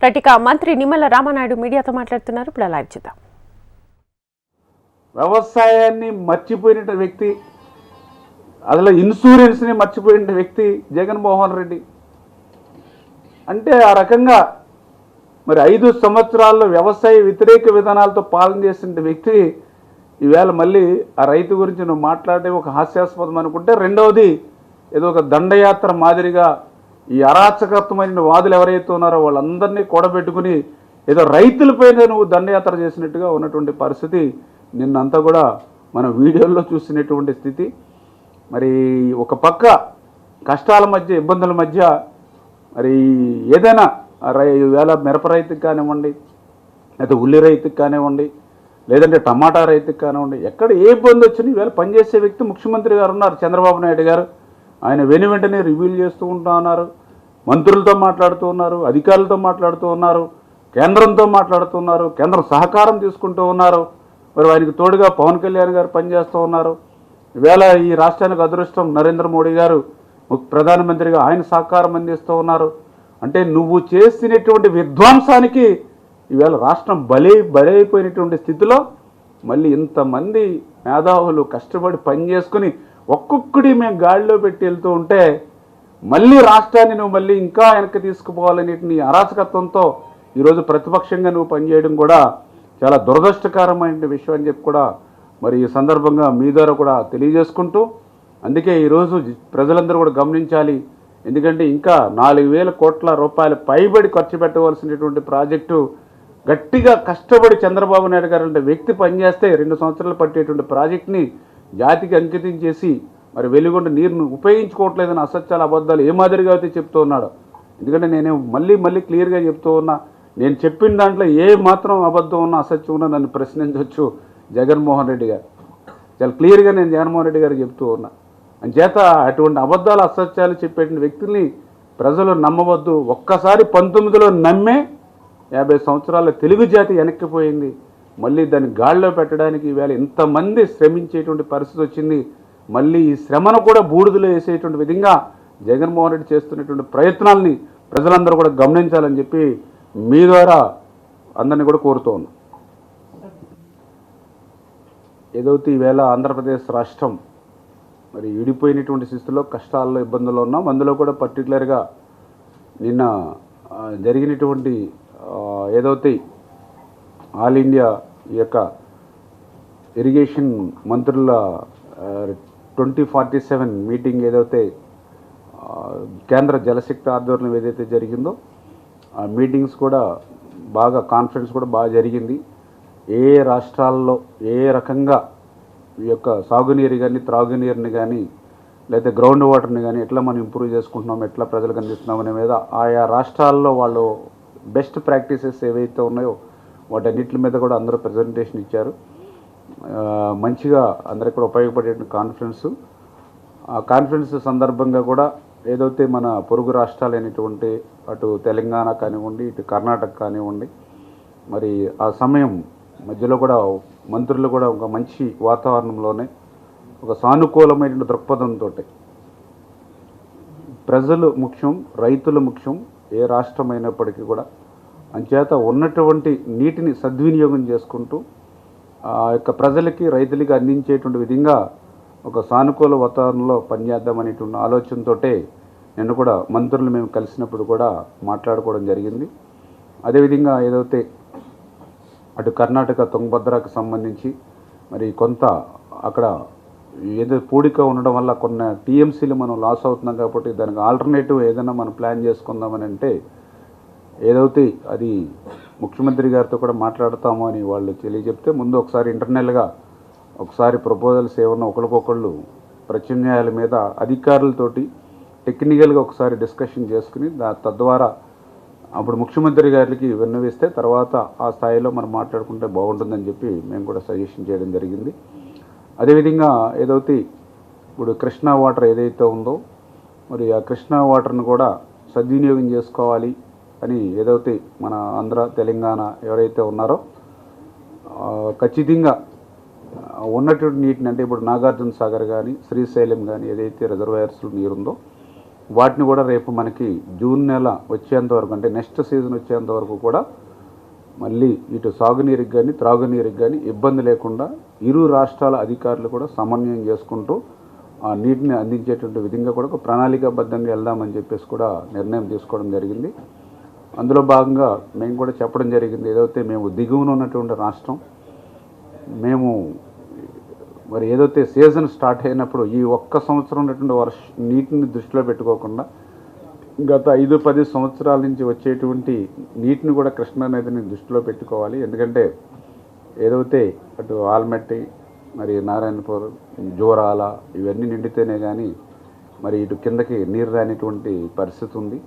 Right, ఇక మంత్రి నిమ్మల రామానాయుడు మీడియాతో మాట్లాడుతున్నారు. ఇప్పుడు లైవ్ చూద్దాం. వ్యవసాయాన్ని మర్చిపోయిన వ్యక్తి, అసలు ఇన్సూరెన్స్ని మర్చిపోయిన వ్యక్తి జగన్మోహన్ రెడ్డి. అంటే ఆ రకంగా మరి 5 సంవత్సరాల్లో వ్యవసాయ వ్యతిరేక విధానాలతో పాలన చేసిన వ్యక్తి ఈవేళ మళ్ళీ ఆ రైతు గురించి నువ్వు మాట్లాడే ఒక హాస్యాస్పదం అనుకుంటే, రెండవది ఏదో ఒక దండయాత్ర మాదిరిగా ఈ అరాచకత్వమైన వాదులు ఎవరైతే ఉన్నారో వాళ్ళందరినీ కూడబెట్టుకుని ఏదో రైతులపైన నువ్వు దండయాత్ర చేసినట్టుగా ఉన్నటువంటి పరిస్థితి నిన్నంతా కూడా మన వీడియోల్లో చూసినటువంటి స్థితి. మరి ఒక పక్క కష్టాల మధ్య, ఇబ్బందుల మధ్య మరి ఏదైనా వేళ మిరప రైతుకి కానివ్వండి, లేదా ఉల్లి రైతుకి కానివ్వండి, లేదంటే టమాటా రైతుకి కానివ్వండి, ఎక్కడ ఏ ఇబ్బంది వచ్చినా ఈవేళ పనిచేసే వ్యక్తి ముఖ్యమంత్రి గారు ఉన్నారు, చంద్రబాబు నాయుడు గారు. ఆయన వెంటనే రివ్యూలు చేస్తూ ఉంటా ఉన్నారు, మంత్రులతో మాట్లాడుతూ ఉన్నారు, అధికారులతో మాట్లాడుతూ ఉన్నారు, కేంద్రంతో మాట్లాడుతూ ఉన్నారు, కేంద్రం సహకారం తీసుకుంటూ ఉన్నారు. మరి వారికి తోడుగా పవన్ కళ్యాణ్ గారు పనిచేస్తూ ఉన్నారు. ఈవేళ ఈ రాష్ట్రానికి అదృష్టం నరేంద్ర మోడీ గారు ప్రధానమంత్రిగా ఆయన సహకారం అందిస్తూ ఉన్నారు. అంటే నువ్వు చేసినటువంటి విధ్వంసానికి ఈవేళ రాష్ట్రం బలైపోయినటువంటి స్థితిలో మళ్ళీ ఇంతమంది మేధావులు కష్టపడి పనిచేసుకుని ఒక్కొక్కటి మేము గాడిలో పెట్టి వెళ్తూ ఉంటే మళ్ళీ రాష్ట్రాన్ని నువ్వు మళ్ళీ ఇంకా వెనక్కి తీసుకుపోవాలనే నీ అరాచకత్వంతో ఈరోజు ప్రతిపక్షంగా నువ్వు పనిచేయడం కూడా చాలా దురదృష్టకరమైన విషయం అని చెప్పి కూడా మరి ఈ సందర్భంగా మీ ద్వారా కూడా తెలియజేసుకుంటూ, అందుకే ఈరోజు ప్రజలందరూ కూడా గమనించాలి. ఎందుకంటే ఇంకా 4,000 కోట్ల రూపాయలు పైబడి ఖర్చు పెట్టవలసినటువంటి ప్రాజెక్టు గట్టిగా కష్టపడి చంద్రబాబు నాయుడు గారు అంటే వ్యక్తి పనిచేస్తే 2 సంవత్సరాలు పట్టేటువంటి ప్రాజెక్ట్ని జాతికి అంకితం చేసి మరి వెలుగొండ నీరును ఉపయోగించుకోవట్లేదని అసత్యాల అబద్ధాలు ఏ మాదిరిగా అయితే చెప్తూ ఉన్నాడు. ఎందుకంటే నేను మళ్ళీ క్లియర్గా చెప్తూ ఉన్నా, నేను చెప్పిన దాంట్లో ఏ మాత్రం అబద్ధం ఉన్నా అసత్యం ఉన్నా నన్ను ప్రశ్నించవచ్చు జగన్మోహన్ రెడ్డి గారు. చాలా క్లియర్గా నేను జగన్మోహన్ రెడ్డి గారు చెప్తూ ఉన్నా. అంచేత అటువంటి అబద్ధాలు అసత్యాలు చెప్పేటువంటి వ్యక్తుల్ని ప్రజలు నమ్మవద్దు. ఒక్కసారి 19లో నమ్మే 50 సంవత్సరాల తెలుగు జాతి వెనక్కిపోయింది. మళ్ళీ దాన్ని గాడిలో పెట్టడానికి ఈవేళ ఇంతమంది శ్రమించేటువంటి పరిస్థితి వచ్చింది. మళ్ళీ ఈ శ్రమను కూడా బూడిదలో వేసేటువంటి విధంగా జగన్మోహన్ రెడ్డి చేస్తున్నటువంటి ప్రయత్నాలని ప్రజలందరూ కూడా గమనించాలని చెప్పి మీ ద్వారా అందరినీ కూడా కోరుతూ ఉన్నాం. ఏదైతే ఈవేళ ఆంధ్రప్రదేశ్ రాష్ట్రం మరి విడిపోయినటువంటి స్థితిలో కష్టాల్లో ఇబ్బందుల్లో ఉన్నాం. అందులో కూడా పర్టికులర్గా నిన్న జరిగినటువంటి ఏదైతే ఆల్ ఇండియా ఈ యొక్క ఇరిగేషన్ మంత్రుల 2047 మీటింగ్ ఏదైతే కేంద్ర జలశక్తి ఆధ్వర్యంలో ఏదైతే జరిగిందో ఆ మీటింగ్స్ కూడా బాగా కాన్ఫరెన్స్ కూడా బాగా జరిగింది. ఏ రాష్ట్రాల్లో ఏ రకంగా ఈ యొక్క సాగునీరు కానీ, త్రాగునీరుని కానీ, లేదా గ్రౌండ్ వాటర్ని కానీ ఎట్లా మనం ఇంప్రూవ్ చేసుకుంటున్నాం, ఎట్లా ప్రజలకు అందిస్తున్నాం అనే మీద ఆయా రాష్ట్రాల్లో వాళ్ళు బెస్ట్ ప్రాక్టీసెస్ ఏవైతే ఉన్నాయో వాటన్నిటి మీద కూడా అందరూ ప్రజెంటేషన్ ఇచ్చారు. మంచిగా అందరికి కూడా ఉపయోగపడే కాన్ఫరెన్స్. ఆ కాన్ఫరెన్స్ సందర్భంగా కూడా ఏదైతే మన పొరుగు రాష్ట్రాలైనటువంటి అటు తెలంగాణ కానివ్వండి, ఇటు కర్ణాటక కానివ్వండి, మరి ఆ సమయం మధ్యలో కూడా మంత్రులు కూడా ఒక మంచి వాతావరణంలోనే ఒక సానుకూలమైన దృక్పథంతో ప్రజలు ముఖ్యం, రైతులు ముఖ్యం ఏ రాష్ట్రం అయినప్పటికీ కూడా, అంచేత ఉన్నటువంటి నీటిని సద్వినియోగం చేసుకుంటూ ఆ యొక్క ప్రజలకి రైతులకి అందించేటువంటి విధంగా ఒక సానుకూల వాతావరణంలో పనిచేద్దామనేటువంటి ఆలోచనతో నిన్న కూడా మంత్రులు మేము కలిసినప్పుడు కూడా మాట్లాడుకోవడం జరిగింది. అదేవిధంగా ఏదైతే అటు కర్ణాటక తుంగభద్రకు సంబంధించి మరి కొంత అక్కడ ఏదో పూడిక ఉండడం వల్ల కొన్ని టీఎంసీలు మనం లాస్ అవుతున్నాం కాబట్టి దానికి ఆల్టర్నేటివ్ ఏదైనా మనం ప్లాన్ చేసుకుందామని అంటే ఏదైతే అది ముఖ్యమంత్రి గారితో కూడా మాట్లాడతాము అని వాళ్ళు తెలియజెప్తే ముందు ఒకసారి ఇంటర్నల్గా ఒకసారి ప్రపోజల్స్ ఏమన్నా ఒకరికొకళ్ళు ప్రత్యామ్నాయాల మీద అధికారులతోటి టెక్నికల్గా ఒకసారి డిస్కషన్ చేసుకుని తద్వారా అప్పుడు ముఖ్యమంత్రి గారికి విన్నవిస్తే తర్వాత ఆ స్థాయిలో మనం మాట్లాడుకుంటే బాగుంటుందని చెప్పి మేము కూడా సజెషన్ చేయడం జరిగింది. అదేవిధంగా ఏదైతే ఇప్పుడు కృష్ణా వాటర్ ఏదైతే ఉందో మరి ఆ కృష్ణా వాటర్ను కూడా సద్వినియోగం చేసుకోవాలి అని ఏదైతే మన ఆంధ్ర తెలంగాణ ఎవరైతే ఉన్నారో ఖచ్చితంగా ఉన్నటువంటి నీటిని అంటే ఇప్పుడు నాగార్జున సాగర్ కానీ శ్రీశైలం కానీ ఏదైతే రిజర్వాయర్స్లో నీరుందో వాటిని కూడా రేపు మనకి జూన్ నెల వచ్చేంత వరకు, అంటే నెక్స్ట్ సీజన్ వచ్చేంత వరకు కూడా మళ్ళీ ఇటు సాగునీరుకి కానీ త్రాగునీరుకి కానీ ఇబ్బంది లేకుండా ఇరు రాష్ట్రాల అధికారులు కూడా సమన్వయం చేసుకుంటూ ఆ నీటిని అందించేటువంటి విధంగా కూడా ఒక ప్రణాళికాబద్ధంగా వెళ్దామని చెప్పేసి కూడా నిర్ణయం తీసుకోవడం జరిగింది. అందులో భాగంగా మేము కూడా చెప్పడం జరిగింది, ఏదైతే మేము దిగువన ఉన్నటువంటి రాష్ట్రం, మేము మరి ఏదైతే సీజన్ స్టార్ట్ అయినప్పుడు ఈ ఒక్క సంవత్సరం ఉన్నటువంటి నీటిని దృష్టిలో పెట్టుకోకుండా గత 5-10 సంవత్సరాల నుంచి వచ్చేటువంటి నీటిని కూడా కృష్ణా నదిని దృష్టిలో పెట్టుకోవాలి. ఎందుకంటే ఏదైతే అటు ఆల్మట్టి, మరి నారాయణపూర్, జోరాల ఇవన్నీ నిండితేనే కానీ మరి ఇటు కిందకి నీరు రానిటువంటి పరిస్థితి ఉంది.